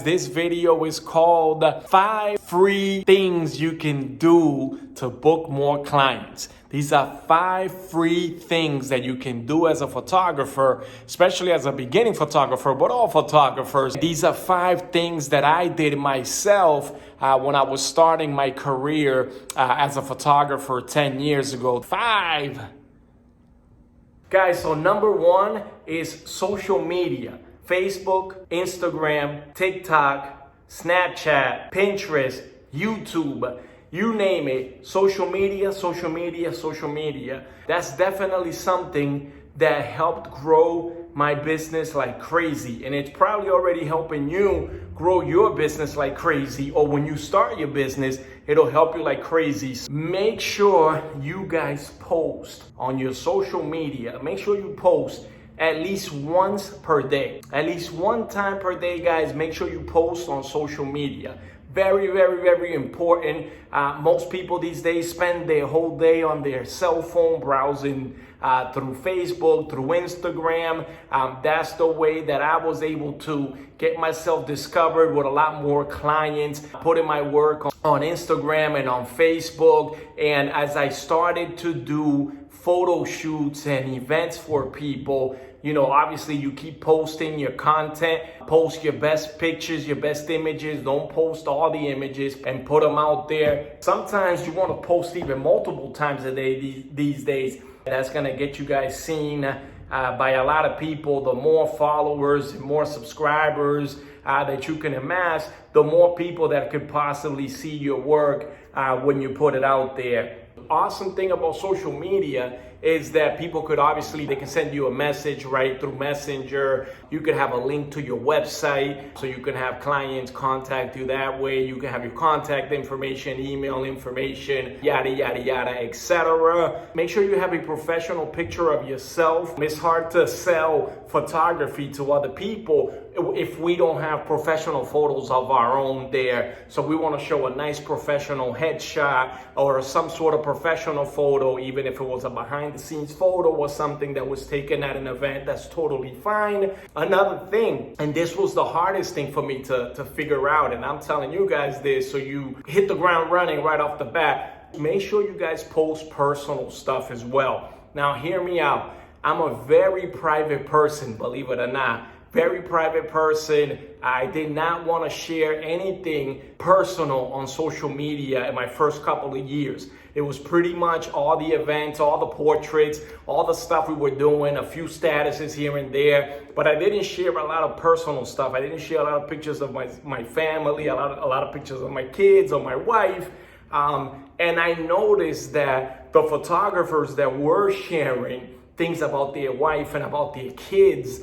This video is called 5 free things you can do to book more clients. These are 5 free things that you can do as a photographer, especially as a beginning photographer, but all photographers. These are 5 things that I did myself when I was starting my career as a photographer 10 years ago. 5. Guys, so number 1 is social media. Facebook, Instagram, TikTok, Snapchat, Pinterest, YouTube, you name it. Social media. That's definitely something that helped grow my business like crazy. And it's probably already helping you grow your business like crazy. Or when you start your business, it'll help you like crazy. Make sure you guys post on your social media. Make sure you post at least once per day. At least one time per day, guys, make sure you post on social media. Very, very, very important. Most people these days spend their whole day on their cell phone browsing through Facebook, through Instagram. That's the way that I was able to get myself discovered with a lot more clients, putting my work on Instagram and on Facebook. And as I started to do photo shoots and events for people, you know, obviously you keep posting your content, post your best pictures, your best images. Don't post all the images and put them out there. Sometimes you want to post even multiple times a day these days. That's going to get you guys seen by a lot of people. The more followers and more subscribers that you can amass, the more people that could possibly see your work when you put it out there. Awesome thing about social media is that people could they can send you a message right through Messenger. You could have a link to your website so you can have clients contact you that way. You can have your contact information, email information, yada, yada, yada, etc. Make sure you have a professional picture of yourself. It's hard to sell photography to other people if we don't have professional photos of our own there. So we want to show a nice professional headshot or some sort of professional photo, even if it was a behind the scenes photo or something that was taken at an event. That's totally fine. Another thing, and this was the hardest thing for me to figure out, and I'm telling you guys this so you hit the ground running right off the bat. Make sure you guys post personal stuff as well. Now hear me out. I'm a very private person, believe it or not. Very private person. I did not want to share anything personal on social media in my first couple of years. It was pretty much all the events, all the portraits, all the stuff we were doing, a few statuses here and there. But I didn't share a lot of personal stuff. I didn't share a lot of pictures of my family, a lot of pictures of my kids or my wife. And I noticed that the photographers that were sharing things about their wife and about their kids,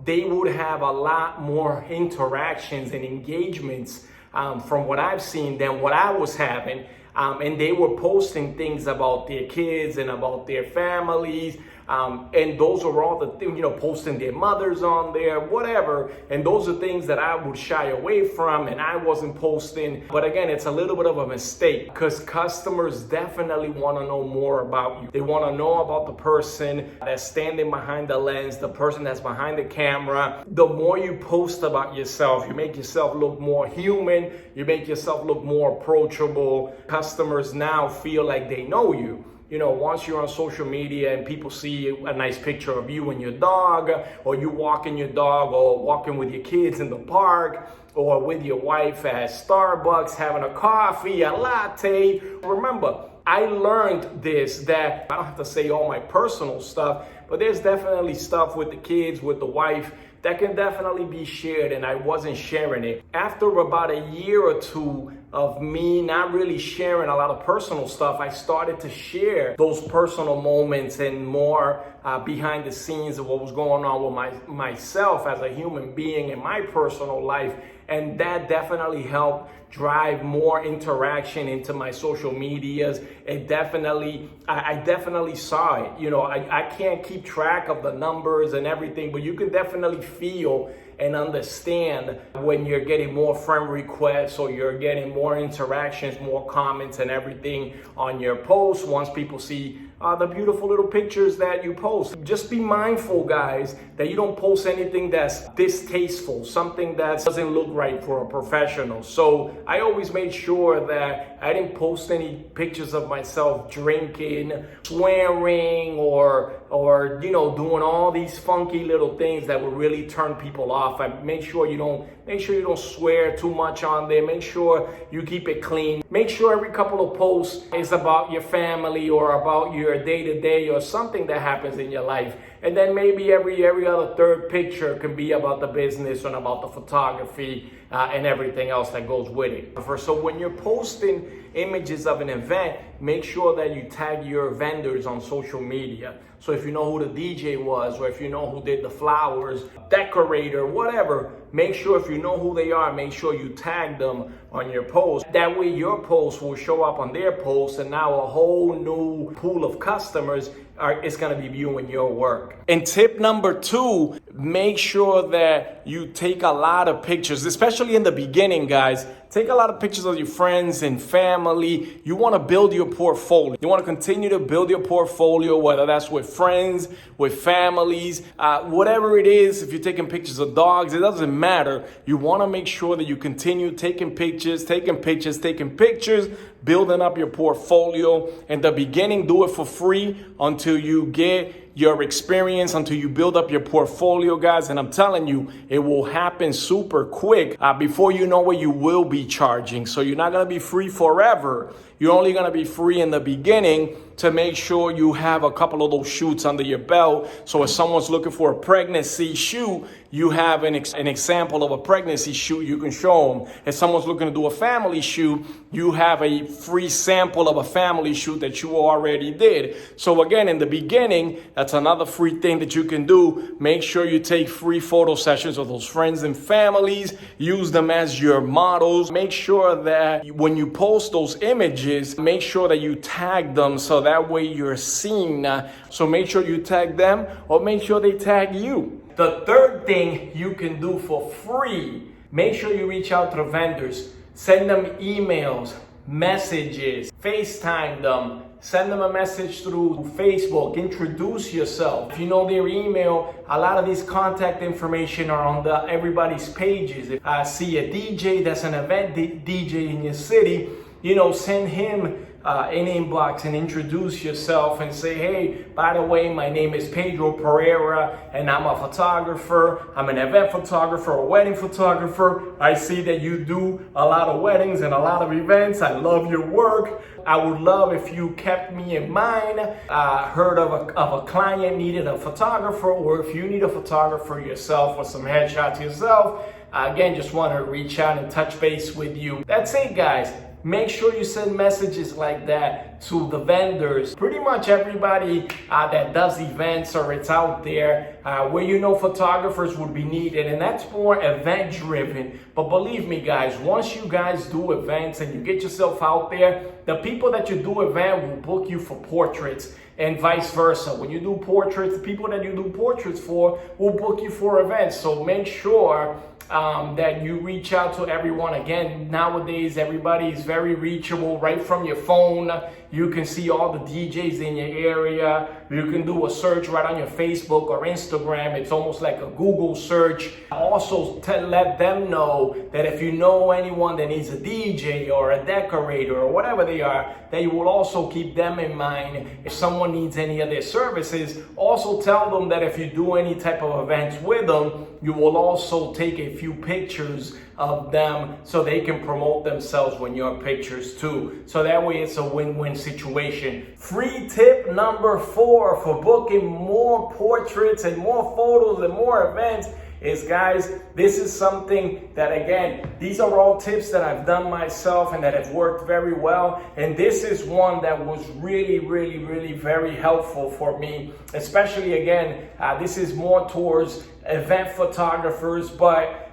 they would have a lot more interactions and engagements from what I've seen than what I was having. And they were posting things about their kids and about their families. And those are all the things, posting their mothers on there, whatever. And those are things that I would shy away from and I wasn't posting. But again, it's a little bit of a mistake because customers definitely want to know more about you. They want to know about the person that's standing behind the lens, the person that's behind the camera. The more you post about yourself, you make yourself look more human. You make yourself look more approachable. Customers now feel like they know you. Once you're on social media and people see a nice picture of you and your dog, or you walking your dog, or walking with your kids in the park, or with your wife at Starbucks having a coffee, a latte. Remember, I learned that I don't have to say all my personal stuff, but there's definitely stuff with the kids, with the wife, that can definitely be shared, and I wasn't sharing it. After about a year or two of me not really sharing a lot of personal stuff, I started to share those personal moments and more behind the scenes of what was going on with myself as a human being in my personal life. And that definitely helped drive more interaction into my social medias. I definitely saw it. I can't keep track of the numbers and everything, but you can definitely feel and understand when you're getting more friend requests or you're getting more interactions, more comments and everything on your posts. Once people see the beautiful little pictures that you post. Just be mindful, guys, that you don't post anything that's distasteful, something that doesn't look right for a professional. So I always made sure that I didn't post any pictures of myself drinking, swearing, or doing all these funky little things that would really turn people off. I make sure you don't swear too much on there. Make sure you keep it clean. Make sure every couple of posts is about your family or about your day-to-day or something that happens in your life. And then maybe every other third picture can be about the business and about the photography and everything else that goes with it. So when you're posting images of an event, make sure that you tag your vendors on social media. So if you know who the DJ was, or if you know who did the flowers, decorator, whatever, make sure if you know who they are, make sure you tag them on your post. That way your post will show up on their post, and now a whole new pool of customers is going to be viewing your work. And tip number 2, make sure that you take a lot of pictures, especially in the beginning, guys. Take a lot of pictures of your friends and family. You want to build your portfolio. You want to continue to build your portfolio, whether that's with friends, with families, whatever it is. If you're taking pictures of dogs, it doesn't matter. You want to make sure that you continue taking pictures, building up your portfolio. In the beginning, do it for free until you get your experience, until you build up your portfolio, guys. And I'm telling you, it will happen super quick. Before you know it, you will be charging. So you're not going to be free forever. You're only going to be free in the beginning to make sure you have a couple of those shoots under your belt. So if someone's looking for a pregnancy shoot, you have an example of a pregnancy shoot you can show them. If someone's looking to do a family shoot, you have a free sample of a family shoot that you already did. So again, in the beginning, that's another free thing that you can do. Make sure you take free photo sessions of those friends and families. Use them as your models. Make sure that when you post those images, make sure that you tag them so that way you're seen. So make sure you tag them, or make sure they tag you. The third thing you can do for free, make sure you reach out to the vendors. Send them emails, messages, FaceTime them, send them a message through Facebook, introduce yourself. If you know their email, a lot of these contact information are on everybody's pages. If I see a DJ that's an event DJ in your city, send him an inbox and introduce yourself and say, hey, by the way, my name is Pedro Pereyra and I'm a photographer. I'm an event photographer, a wedding photographer. I see that you do a lot of weddings and a lot of events. I love your work. I would love if you kept me in mind. Heard of a client needed a photographer, or if you need a photographer yourself or some headshots yourself, again, just want to reach out and touch base with you. That's it, guys. Make sure you send messages like that to the vendors. Pretty much everybody that does events, or it's out there where photographers would be needed, and that's more event driven. But believe me, guys, once you guys do events and you get yourself out there, the people that you do event will book you for portraits, and vice versa. When you do portraits, the people that you do portraits for will book you for events. So make sure that you reach out to everyone. Again, nowadays everybody is very reachable right from your phone. You can see all the DJs in your area. You can do a search right on your Facebook or Instagram. It's almost like a Google search. Also, let them know that if you know anyone that needs a DJ or a decorator or whatever they are, that you will also keep them in mind. If someone needs any of their services, also tell them that if you do any type of events with them, you will also take a few pictures of them so they can promote themselves with your pictures too. So that way it's a win-win situation. Free tip number 4 for booking more portraits and more photos and more events is, guys, this is something that, again, these are all tips that I've done myself and that have worked very well. And this is one that was really, really, really very helpful for me, especially, again, this is more towards event photographers, but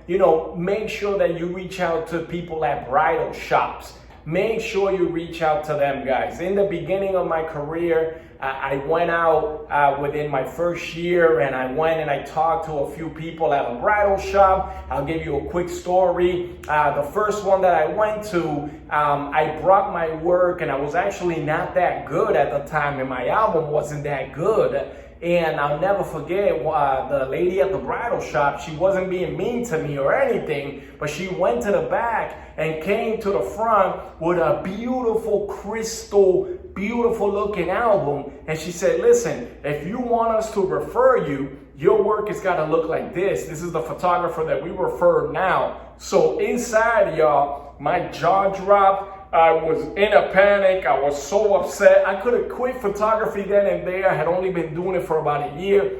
make sure that you reach out to people at bridal shops. make sure you reach out to them, guys. In the beginning of my career, I went out within my first year, and I went and I talked to a few people at a bridal shop. I'll give you a quick story. The first one that I went to, I brought my work, and I was actually not that good at the time, and my album wasn't that good. And I'll never forget the lady at the bridal shop. She wasn't being mean to me or anything, but she went to the back and came to the front with a beautiful crystal, beautiful looking album. And she said, listen, if you want us to refer you, your work has got to look like this. This is the photographer that we refer now. So inside, y'all, my jaw dropped. I was in a panic. I was so upset. I could have quit photography then and there. I had only been doing it for about a year.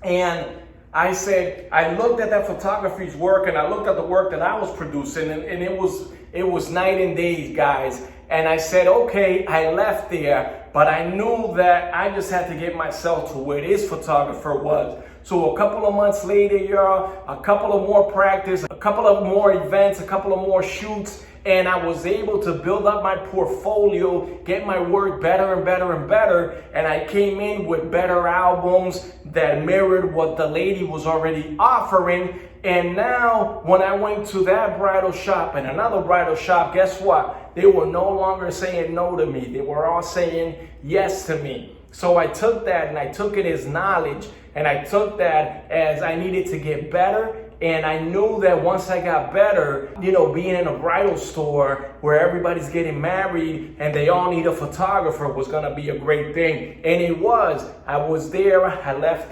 And I said, I looked at that photography's work, and I looked at the work that I was producing, and it was night and day, guys. And I said, okay, I left there, but I knew that I just had to get myself to where this photographer was. So a couple of months later, y'all, a couple of more practice, a couple of more events, a couple of more shoots, and I was able to build up my portfolio, get my work better and better and better, and I came in with better albums that mirrored what the lady was already offering. And now, when I went to that bridal shop and another bridal shop, guess what? They were no longer saying no to me. They were all saying yes to me. So I took that and I took it as knowledge, and I took that as I needed to get better. And I knew that once I got better, being in a bridal store where everybody's getting married and they all need a photographer was going to be a great thing. And it was. I was there. I left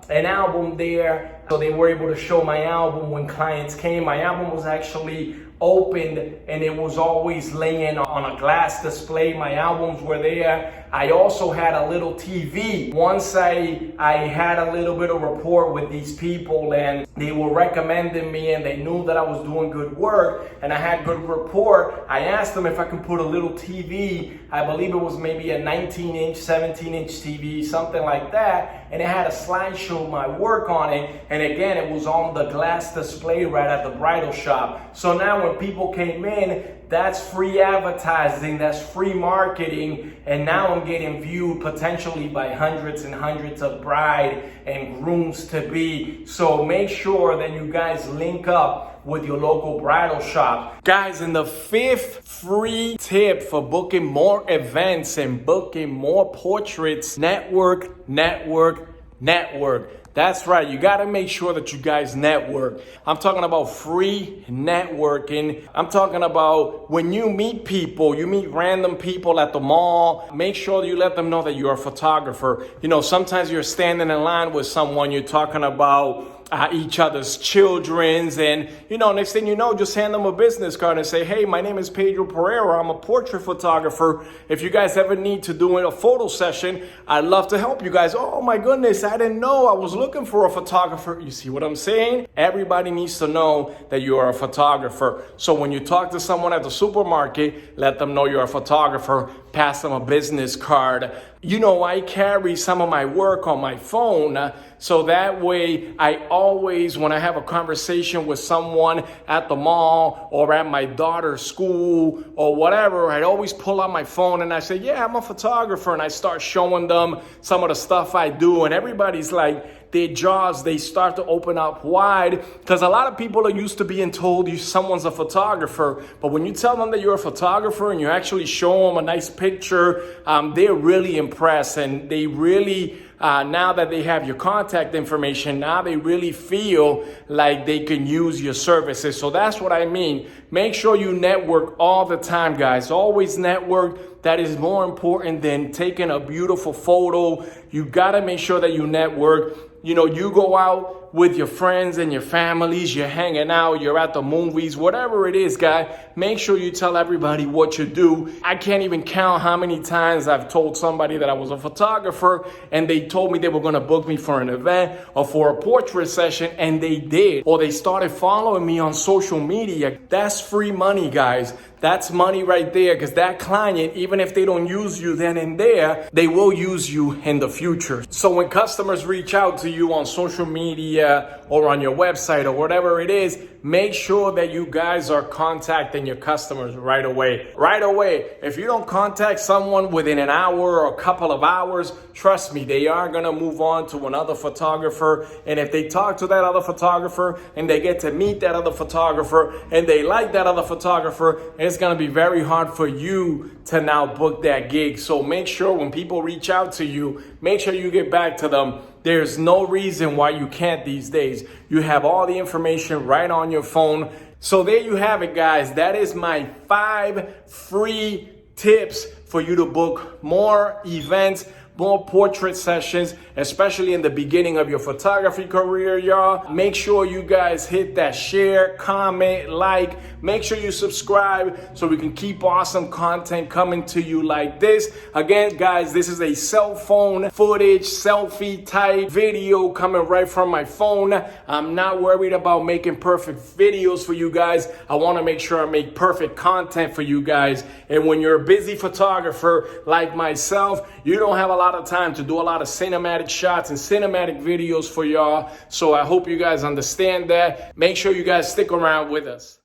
an album there. So they were able to show my album when clients came. My album was actually opened, and it was always laying on a glass display. My albums were there. I also had a little TV. Once I had a little bit of rapport with these people, and they were recommending me, and they knew that I was doing good work and I had good rapport, I asked them if I could put a little TV. I believe it was maybe a 19-inch, 17-inch TV, something like that, and it had a slideshow of my work on it. And again, it was on the glass display right at the bridal shop. So now when people came in, that's free advertising, that's free marketing, and now I'm getting viewed potentially by hundreds and hundreds of bride and grooms to be. So make sure that you guys link up with your local bridal shop. Guys, and the fifth free tip for booking more events and booking more portraits: network, network, network. That's right. You got to make sure that you guys network. I'm talking about free networking. I'm talking about when you meet people, you meet random people at the mall, make sure you let them know that you're a photographer. Sometimes you're standing in line with someone, you're talking about each other's children's, and next thing you know, just hand them a business card and say, hey, my name is Pedro Pereyra. I'm a portrait photographer. If you guys ever need to do a photo session, I'd love to help you guys. Oh my goodness, I didn't know I was looking for a photographer. You see what I'm saying? Everybody needs to know that you are a photographer. So when you talk to someone at the supermarket, let them know you're a photographer. Pass them a business card. I carry some of my work on my phone, so that way I always, when I have a conversation with someone at the mall or at my daughter's school or whatever, I'd always pull out my phone and I say, yeah, I'm a photographer, and I start showing them some of the stuff I do, and everybody's like, their jaws, they start to open up wide, because a lot of people are used to being told someone's a photographer. But when you tell them that you're a photographer and you actually show them a nice picture, they're really impressed, and they really, now that they have your contact information, now they really feel like they can use your services. So that's what I mean. Make sure you network all the time, guys. Always network. That is more important than taking a beautiful photo. You got to make sure that you network. You go out with your friends and your families, you're hanging out, you're at the movies, whatever it is, guy, make sure you tell everybody what you do. I can't even count how many times I've told somebody that I was a photographer and they told me they were going to book me for an event or for a portrait session, and they did. Or they started following me on social media. That's free money, guys. That's money right there, because that client, even if they don't use you then and there, they will use you in the future. So when customers reach out to you on social media or on your website or whatever it is, make sure that you guys are contacting your customers right away. Right away. If you don't contact someone within an hour or a couple of hours, trust me, they are going to move on to another photographer. And if they talk to that other photographer and they get to meet that other photographer and they like that other photographer, it's going to be very hard for you to now book that gig. So make sure when people reach out to you, make sure you get back to them. There's no reason why you can't these days. You have all the information right on your phone. So there you have it, guys. That is my 5 free tips for you to book more events, more portrait sessions, especially in the beginning of your photography career, y'all. Make sure you guys hit that share, comment, like. Make sure you subscribe so we can keep awesome content coming to you like this. Again, guys, this is a cell phone footage, selfie type video coming right from my phone. I'm not worried about making perfect videos for you guys. I want to make sure I make perfect content for you guys. And when you're a busy photographer like myself, you don't have a lot of time to do a lot of cinematic shots and cinematic videos for y'all. So I hope you guys understand that. Make sure you guys stick around with us.